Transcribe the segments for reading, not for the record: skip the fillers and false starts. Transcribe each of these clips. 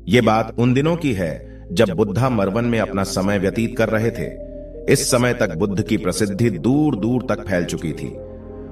ये बात उन दिनों की है जब बुद्धा मरवन में अपना समय व्यतीत कर रहे थे। इस समय तक बुद्ध की प्रसिद्धि दूर दूर तक फैल चुकी थी।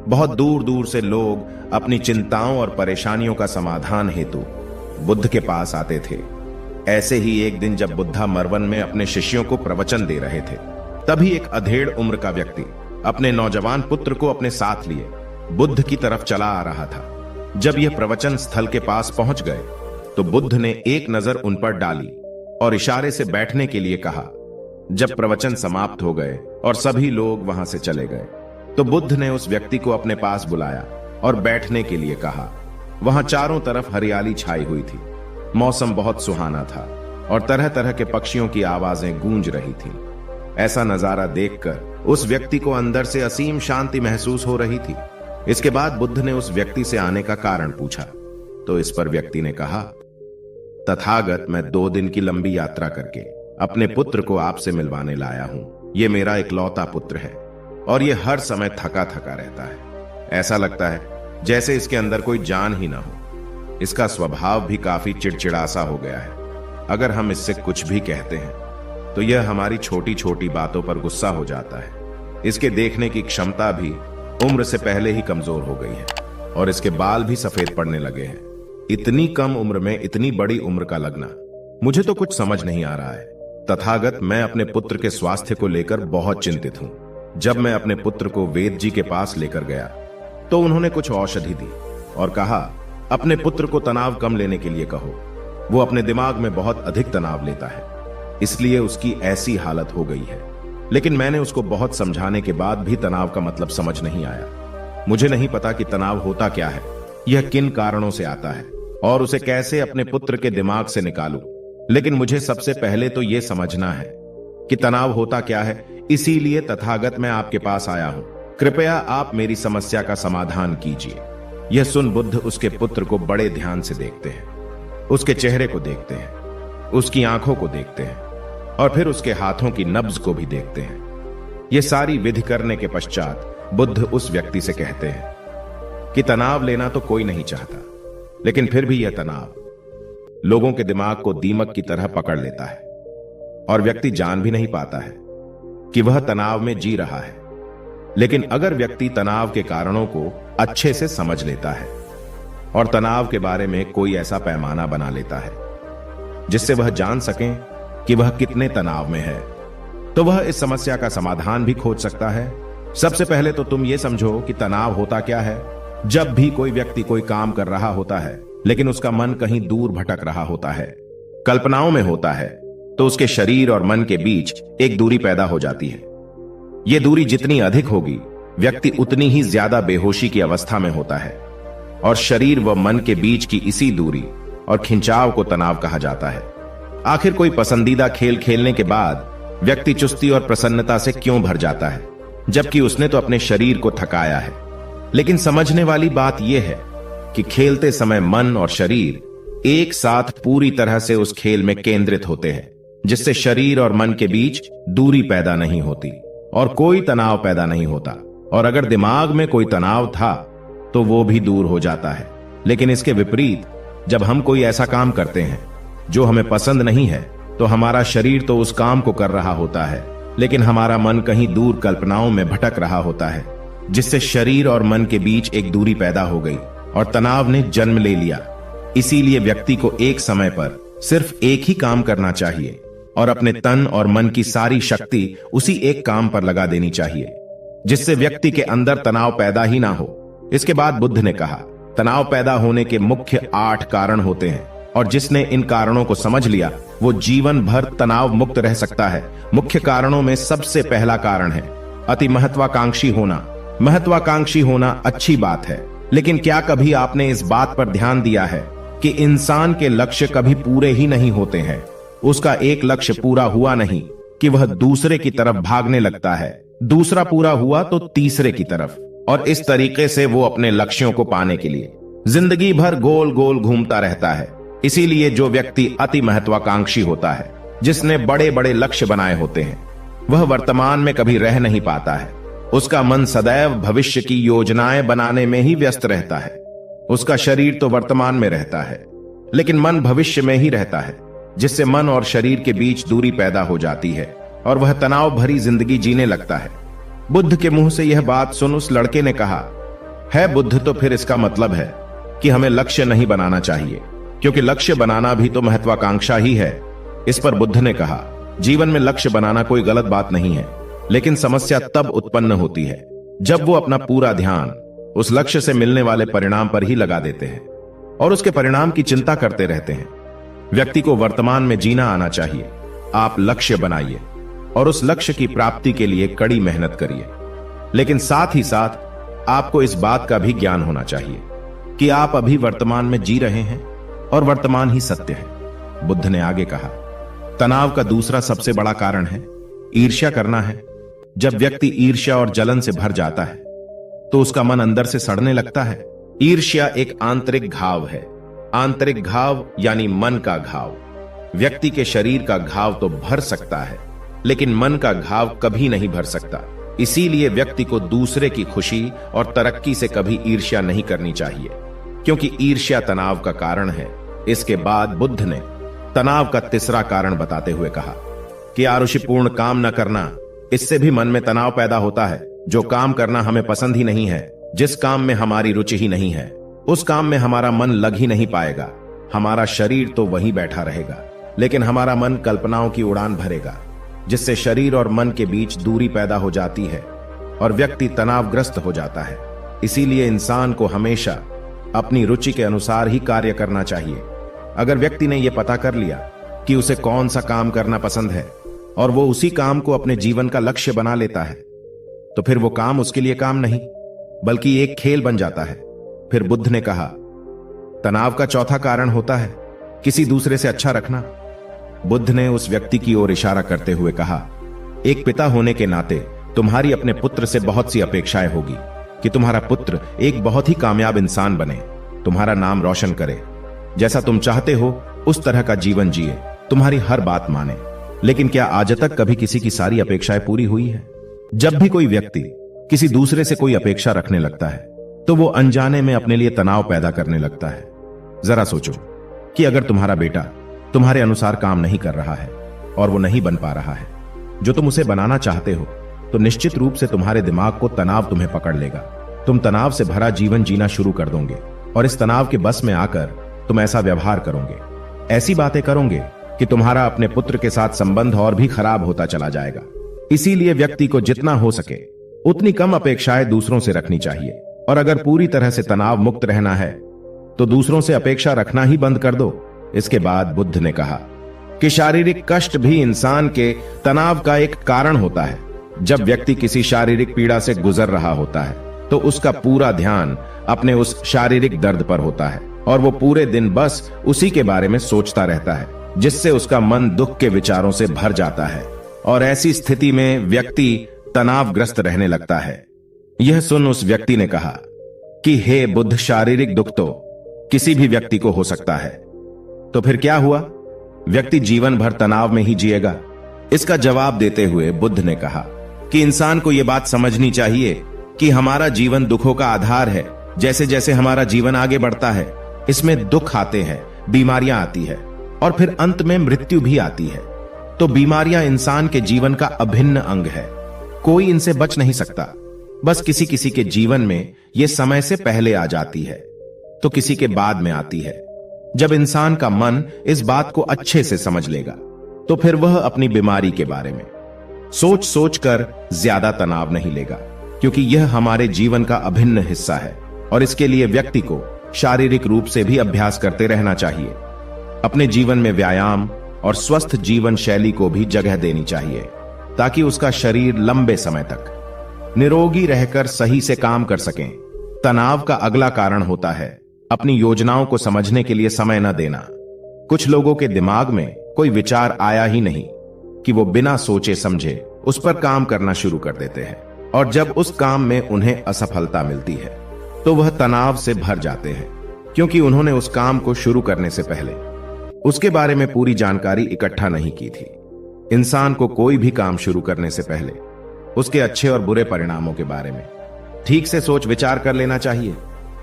बहुत दूर दूर से लोग अपनी चिंताओं और परेशानियों का समाधान हेतु बुद्ध के पास आते थे। ऐसे ही एक दिन जब बुद्धा मरवन में अपने शिष्यों को प्रवचन दे रहे थे, तभी एक अधेड़ उम्र का व्यक्ति अपने नौजवान पुत्र को अपने साथ लिए बुद्ध की तरफ चला आ रहा था। जब यह प्रवचन स्थल के पास पहुंच गए तो बुद्ध ने एक नजर उन पर डाली और इशारे से बैठने के लिए कहा। जब प्रवचन समाप्त हो गए और सभी लोग वहां से चले गए तो बुद्ध ने उस व्यक्ति को अपने पास बुलाया और बैठने के लिए कहा। वहां चारों तरफ हरियाली छाई हुई थी। मौसम बहुत सुहाना था और तरह तरह के पक्षियों की आवाजें गूंज रही थीं। ऐसा नजारा देखकर उस व्यक्ति को अंदर से असीम शांति महसूस हो रही थी। इसके बाद बुद्ध ने उस व्यक्ति से आने का कारण पूछा तो इस पर व्यक्ति ने कहा, तथागत, मैं 2 दिन की लंबी यात्रा करके अपने पुत्र को आपसे मिलवाने लाया हूं। ये मेरा इकलौता पुत्र है और ये हर समय थका थका रहता है। ऐसा लगता है जैसे इसके अंदर कोई जान ही ना हो। इसका स्वभाव भी काफी चिड़चिड़ासा हो गया है। अगर हम इससे कुछ भी कहते हैं तो यह हमारी छोटी छोटी बातों पर गुस्सा हो जाता है। इसके देखने की क्षमता भी उम्र से पहले ही कमजोर हो गई है और इसके बाल भी सफेद पड़ने लगे हैं। इतनी कम उम्र में इतनी बड़ी उम्र का लगना, मुझे तो कुछ समझ नहीं आ रहा है। तथागत, मैं अपने पुत्र के स्वास्थ्य को लेकर बहुत चिंतित हूं। जब मैं अपने पुत्र को वेद जी के पास लेकर गया तो उन्होंने कुछ औषधि दी और कहा, अपने पुत्र को तनाव कम लेने के लिए कहो। वो अपने दिमाग में बहुत अधिक तनाव लेता है, इसलिए उसकी ऐसी हालत हो गई है। लेकिन मैंने उसको बहुत समझाने के बाद भी तनाव का मतलब समझ नहीं आया। मुझे नहीं पता कि तनाव होता क्या है, यह किन कारणों से आता है और उसे कैसे अपने पुत्र के दिमाग से निकालूं। लेकिन मुझे सबसे पहले तो यह समझना है कि तनाव होता क्या है। इसीलिए तथागत, मैं आपके पास आया हूं। कृपया आप मेरी समस्या का समाधान कीजिए। यह सुन बुद्ध उसके पुत्र को बड़े ध्यान से देखते हैं। उसके चेहरे को देखते हैं, उसकी आंखों को देखते हैं और फिर उसके हाथों की नब्ज को भी देखते हैं। यह सारी विधि करने के पश्चात बुद्ध उस व्यक्ति से कहते हैं कि तनाव लेना तो कोई नहीं चाहता, लेकिन फिर भी यह तनाव लोगों के दिमाग को दीमक की तरह पकड़ लेता है और व्यक्ति जान भी नहीं पाता है कि वह तनाव में जी रहा है। लेकिन अगर व्यक्ति तनाव के कारणों को अच्छे से समझ लेता है और तनाव के बारे में कोई ऐसा पैमाना बना लेता है जिससे वह जान सके कि वह कितने तनाव में है, तो वह इस समस्या का समाधान भी खोज सकता है। सबसे पहले तो तुम ये समझो कि तनाव होता क्या है। जब भी कोई व्यक्ति कोई काम कर रहा होता है लेकिन उसका मन कहीं दूर भटक रहा होता है, कल्पनाओं में होता है, तो उसके शरीर और मन के बीच एक दूरी पैदा हो जाती है। यह दूरी जितनी अधिक होगी, व्यक्ति उतनी ही ज्यादा बेहोशी की अवस्था में होता है और शरीर व मन के बीच की इसी दूरी और खिंचाव को तनाव कहा जाता है। आखिर कोई पसंदीदा खेल खेलने के बाद व्यक्ति चुस्ती और प्रसन्नता से क्यों भर जाता है, जबकि उसने तो अपने शरीर को थकाया है। लेकिन समझने वाली बात यह है कि खेलते समय मन और शरीर एक साथ पूरी तरह से उस खेल में केंद्रित होते हैं, जिससे शरीर और मन के बीच दूरी पैदा नहीं होती और कोई तनाव पैदा नहीं होता। और अगर दिमाग में कोई तनाव था तो वो भी दूर हो जाता है। लेकिन इसके विपरीत, जब हम कोई ऐसा काम करते हैं जो हमें पसंद नहीं है, तो हमारा शरीर तो उस काम को कर रहा होता है, लेकिन हमारा मन कहीं दूर कल्पनाओं में भटक रहा होता है, जिससे शरीर और मन के बीच एक दूरी पैदा हो गई और तनाव ने जन्म ले लिया। इसीलिए व्यक्ति को एक समय पर सिर्फ एक ही काम करना चाहिए और अपने तन और मन की सारी शक्ति उसी एक काम पर लगा देनी चाहिए, जिससे व्यक्ति के अंदर तनाव पैदा ही ना हो। इसके बाद बुद्ध ने कहा, तनाव पैदा होने के मुख्य 8 कारण होते हैं और जिसने इन कारणों को समझ लिया वो जीवन भर तनाव मुक्त रह सकता है। मुख्य कारणों में सबसे पहला कारण है अति महत्वाकांक्षी होना। महत्वाकांक्षी होना अच्छी बात है, लेकिन क्या कभी आपने इस बात पर ध्यान दिया है कि इंसान के लक्ष्य कभी पूरे ही नहीं होते हैं। उसका एक लक्ष्य पूरा हुआ नहीं कि वह दूसरे की तरफ भागने लगता है, दूसरा पूरा हुआ तो तीसरे की तरफ, और इस तरीके से वो अपने लक्ष्यों को पाने के लिए जिंदगी भर गोल गोल घूमता रहता है। इसीलिए जो व्यक्ति अति महत्वाकांक्षी होता है, जिसने बड़े बड़े लक्ष्य बनाए होते हैं, वह वर्तमान में कभी रह नहीं पाता है। उसका मन सदैव भविष्य की योजनाएं बनाने में ही व्यस्त रहता है। उसका शरीर तो वर्तमान में रहता है, लेकिन मन भविष्य में ही रहता है, जिससे मन और शरीर के बीच दूरी पैदा हो जाती है और वह तनाव भरी जिंदगी जीने लगता है। बुद्ध के मुंह से यह बात सुन उस लड़के ने कहा, है बुद्ध, तो फिर इसका मतलब है कि हमें लक्ष्य नहीं बनाना चाहिए, क्योंकि लक्ष्य बनाना भी तो महत्वाकांक्षा ही है। इस पर बुद्ध ने कहा, जीवन में लक्ष्य बनाना कोई गलत बात नहीं है, लेकिन समस्या तब उत्पन्न होती है जब वो अपना पूरा ध्यान उस लक्ष्य से मिलने वाले परिणाम पर ही लगा देते हैं और उसके परिणाम की चिंता करते रहते हैं। व्यक्ति को वर्तमान में जीना आना चाहिए। आप लक्ष्य बनाइए और उस लक्ष्य की प्राप्ति के लिए कड़ी मेहनत करिए, लेकिन साथ ही साथ आपको इस बात का भी ज्ञान होना चाहिए कि आप अभी वर्तमान में जी रहे हैं और वर्तमान ही सत्य है। बुद्ध ने आगे कहा, तनाव का दूसरा सबसे बड़ा कारण है ईर्ष्या करना है। जब व्यक्ति ईर्ष्या और जलन से भर जाता है तो उसका मन अंदर से सड़ने लगता है। ईर्ष्या एक आंतरिक घाव है। आंतरिक घाव यानी मन का घाव। व्यक्ति के शरीर का घाव तो भर सकता है, लेकिन मन का घाव कभी नहीं भर सकता। इसीलिए व्यक्ति को दूसरे की खुशी और तरक्की से कभी ईर्ष्या नहीं करनी चाहिए, क्योंकि ईर्ष्या तनाव का कारण है। इसके बाद बुद्ध ने तनाव का तीसरा कारण बताते हुए कहा कि आरुषिपूर्ण काम न करना, इससे भी मन में तनाव पैदा होता है। जो काम करना हमें पसंद ही नहीं है, जिस काम में हमारी रुचि ही नहीं है, उस काम में हमारा मन लग ही नहीं पाएगा। हमारा शरीर तो वहीं बैठा रहेगा, लेकिन हमारा मन कल्पनाओं की उड़ान भरेगा, जिससे शरीर और मन के बीच दूरी पैदा हो जाती है और व्यक्ति तनावग्रस्त हो जाता है। इसीलिए इंसान को हमेशा अपनी रुचि के अनुसार ही कार्य करना चाहिए। अगर व्यक्ति ने यह पता कर लिया कि उसे कौन सा काम करना पसंद है और वो उसी काम को अपने जीवन का लक्ष्य बना लेता है, तो फिर वो काम उसके लिए काम नहीं बल्कि एक खेल बन जाता है। फिर बुद्ध ने कहा, तनाव का चौथा कारण होता है किसी दूसरे से अच्छा रखना। बुद्ध ने उस व्यक्ति की ओर इशारा करते हुए कहा, एक पिता होने के नाते तुम्हारी अपने पुत्र से बहुत सी अपेक्षाएं होगी कि तुम्हारा पुत्र एक बहुत ही कामयाब इंसान बने, तुम्हारा नाम रोशन करे, जैसा तुम चाहते हो उस तरह का जीवन जिए, तुम्हारी हर बात माने। लेकिन क्या आज तक कभी किसी की सारी अपेक्षाएं पूरी हुई है? जब भी कोई व्यक्ति किसी दूसरे से कोई अपेक्षा रखने लगता है तो वो अनजाने में अपने लिए तनाव पैदा करने लगता है। जरा सोचो कि अगर तुम्हारा बेटा तुम्हारे अनुसार काम नहीं कर रहा है और वो नहीं बन पा रहा है जो तुम उसे बनाना चाहते हो, तो निश्चित रूप से तुम्हारे दिमाग को तनाव तुम्हें पकड़ लेगा। तुम तनाव से भरा जीवन जीना शुरू कर दोगे और इस तनाव के बस में आकर तुम ऐसा व्यवहार करोगे, ऐसी बातें करोगे कि तुम्हारा अपने पुत्र के साथ संबंध और भी खराब होता चला जाएगा। इसीलिए व्यक्ति को जितना हो सके उतनी कम अपेक्षाएं दूसरों से रखनी चाहिए, और अगर पूरी तरह से तनाव मुक्त रहना है तो दूसरों से अपेक्षा रखना ही बंद कर दो। इसके बाद बुद्ध ने कहा कि शारीरिक कष्ट भी इंसान के तनाव का एक कारण होता है। जब व्यक्ति किसी शारीरिक पीड़ा से गुजर रहा होता है तो उसका पूरा ध्यान अपने उस शारीरिक दर्द पर होता है और वो पूरे दिन बस उसी के बारे में सोचता रहता है, जिससे उसका मन दुख के विचारों से भर जाता है और ऐसी स्थिति में व्यक्ति तनावग्रस्त रहने लगता है। यह सुन उस व्यक्ति ने कहा कि हे बुद्ध, शारीरिक दुख तो किसी भी व्यक्ति को हो सकता है, तो फिर क्या हुआ? व्यक्ति जीवन भर तनाव में ही जिएगा? इसका जवाब देते हुए बुद्ध ने कहा कि इंसान को यह बात समझनी चाहिए कि हमारा जीवन दुखों का आधार है। जैसे जैसे हमारा जीवन आगे बढ़ता है, इसमें दुख आते हैं, बीमारियां आती है और फिर अंत में मृत्यु भी आती है। तो बीमारियां इंसान के जीवन का अभिन्न अंग है, कोई इनसे बच नहीं सकता। बस किसी किसी के जीवन में यह समय से पहले आ जाती है तो किसी के बाद में आती है। जब इंसान का मन इस बात को अच्छे से समझ लेगा तो फिर वह अपनी बीमारी के बारे में सोच सोच कर ज्यादा तनाव नहीं लेगा, क्योंकि यह हमारे जीवन का अभिन्न हिस्सा है और इसके लिए व्यक्ति को शारीरिक रूप से भी अभ्यास करते रहना चाहिए। अपने जीवन में व्यायाम और स्वस्थ जीवन शैली को भी जगह देनी चाहिए ताकि उसका शरीर लंबे समय तक निरोगी रहकर सही से काम कर सकें। तनाव का अगला कारण होता है अपनी योजनाओं को समझने के लिए समय न देना। कुछ लोगों के दिमाग में कोई विचार आया ही नहीं कि वो बिना सोचे समझे उस पर काम करना शुरू कर देते हैं, और जब उस काम में उन्हें असफलता मिलती है तो वह तनाव से भर जाते हैं, क्योंकि उन्होंने उस काम को शुरू करने से पहले उसके बारे में पूरी जानकारी इकट्ठा नहीं की थी। इंसान को कोई भी काम शुरू करने से पहले उसके अच्छे और बुरे परिणामों के बारे में ठीक से सोच विचार कर लेना चाहिए।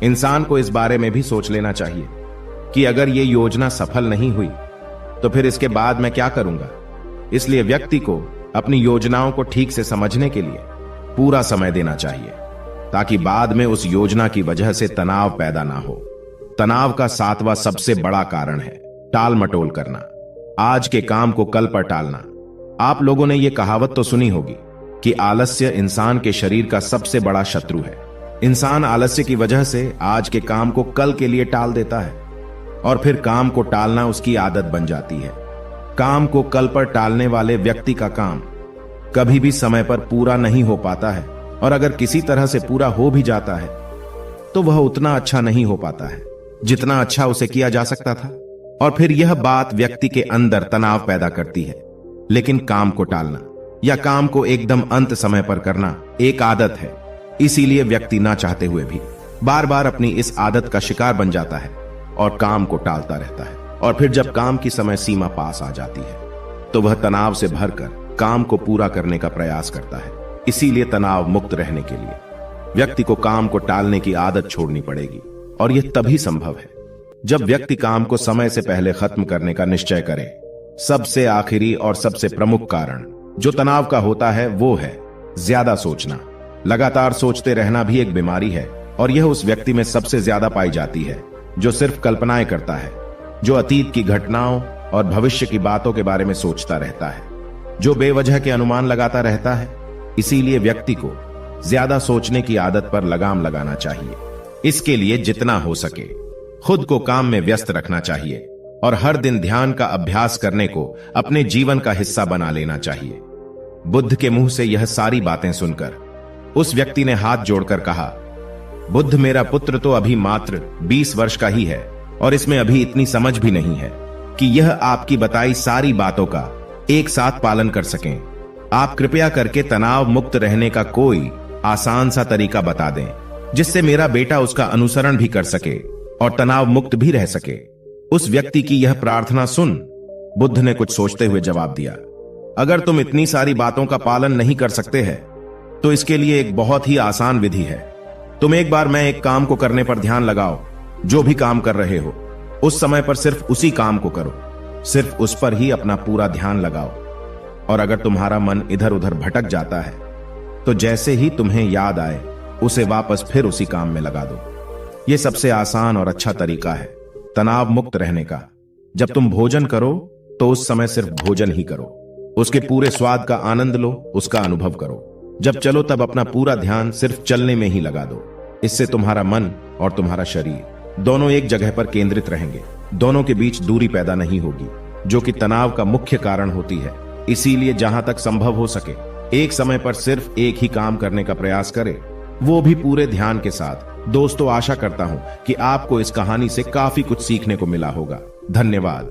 इंसान को इस बारे में भी सोच लेना चाहिए कि अगर ये योजना सफल नहीं हुई तो फिर इसके बाद मैं क्या करूंगा। इसलिए व्यक्ति को अपनी योजनाओं को ठीक से समझने के लिए पूरा समय देना चाहिए, ताकि बाद में उस योजना की वजह से तनाव पैदा ना हो। तनाव का 7वां सबसे बड़ा कारण है टाल मटोल करना, आज के काम को कल पर टालना। आप लोगों ने यह कहावत तो सुनी होगी कि आलस्य इंसान के शरीर का सबसे बड़ा शत्रु है। इंसान आलस्य की वजह से आज के काम को कल के लिए टाल देता है और फिर काम को टालना उसकी आदत बन जाती है। काम को कल पर टालने वाले व्यक्ति का काम कभी भी समय पर पूरा नहीं हो पाता है, और अगर किसी तरह से पूरा हो भी जाता है तो वह उतना अच्छा नहीं हो पाता है जितना अच्छा उसे किया जा सकता था, और फिर यह बात व्यक्ति के अंदर तनाव पैदा करती है। लेकिन काम को टालना या काम को एकदम अंत समय पर करना एक आदत है, इसीलिए व्यक्ति ना चाहते हुए भी बार बार अपनी इस आदत का शिकार बन जाता है और काम को टालता रहता है। और फिर जब काम की समय सीमा पास आ जाती है तो वह तनाव से भरकर काम को पूरा करने का प्रयास करता है। इसीलिए तनाव मुक्त रहने के लिए व्यक्ति को काम को टालने की आदत छोड़नी पड़ेगी, और यह तभी संभव है जब व्यक्ति काम को समय से पहले खत्म करने का निश्चय करे। सबसे आखिरी और सबसे प्रमुख कारण जो तनाव का होता है वो है ज्यादा सोचना। लगातार सोचते रहना भी एक बीमारी है, और यह उस व्यक्ति में सबसे ज्यादा पाई जाती है जो सिर्फ कल्पनाएं करता है, जो अतीत की घटनाओं और भविष्य की बातों के बारे में सोचता रहता है, जो बेवजह के अनुमान लगाता रहता है। इसीलिए व्यक्ति को ज्यादा सोचने की आदत पर लगाम लगाना चाहिए। इसके लिए जितना हो सके खुद को काम में व्यस्त रखना चाहिए, और हर दिन ध्यान का अभ्यास करने को अपने जीवन का हिस्सा बना लेना चाहिए। बुद्ध के मुंह से यह सारी बातें सुनकर उस व्यक्ति ने हाथ जोड़कर कहा, बुद्ध, मेरा पुत्र तो अभी मात्र 20 वर्ष का ही है और इसमें अभी इतनी समझ भी नहीं है कि यह आपकी बताई सारी बातों का एक साथ पालन कर सकें। आप कृपया करके तनाव मुक्त रहने का कोई आसान सा तरीका बता दें जिससे मेरा बेटा उसका अनुसरण भी कर सके और तनाव मुक्त भी रह सके। उस व्यक्ति की यह प्रार्थना सुन बुद्ध ने कुछ सोचते हुए जवाब दिया, अगर तुम इतनी सारी बातों का पालन नहीं कर सकते हैं तो इसके लिए एक बहुत ही आसान विधि है। तुम एक बार मैं एक काम को करने पर ध्यान लगाओ। जो भी काम कर रहे हो उस समय पर सिर्फ उसी काम को करो, सिर्फ उस पर ही अपना पूरा ध्यान लगाओ। और अगर तुम्हारा मन इधर उधर भटक जाता है तो जैसे ही तुम्हें याद आए उसे वापस फिर उसी काम में लगा दो। यह सबसे आसान और अच्छा तरीका है तनाव मुक्त रहने का। जब तुम भोजन करो तो उस समय सिर्फ भोजन ही करो, उसके पूरे स्वाद का आनंद लो, उसका अनुभव करो। जब चलो तब अपना पूरा ध्यान सिर्फ चलने में ही लगा दो। इससे तुम्हारा मन और तुम्हारा शरीर दोनों एक जगह पर केंद्रित रहेंगे, दोनों के बीच दूरी पैदा नहीं होगी जो कि तनाव का मुख्य कारण होती है। इसीलिए जहां तक संभव हो सके एक समय पर सिर्फ एक ही काम करने का प्रयास करें, वो भी पूरे ध्यान के साथ। दोस्तों, आशा करता हूं कि आपको इस कहानी से काफी कुछ सीखने को मिला होगा। धन्यवाद।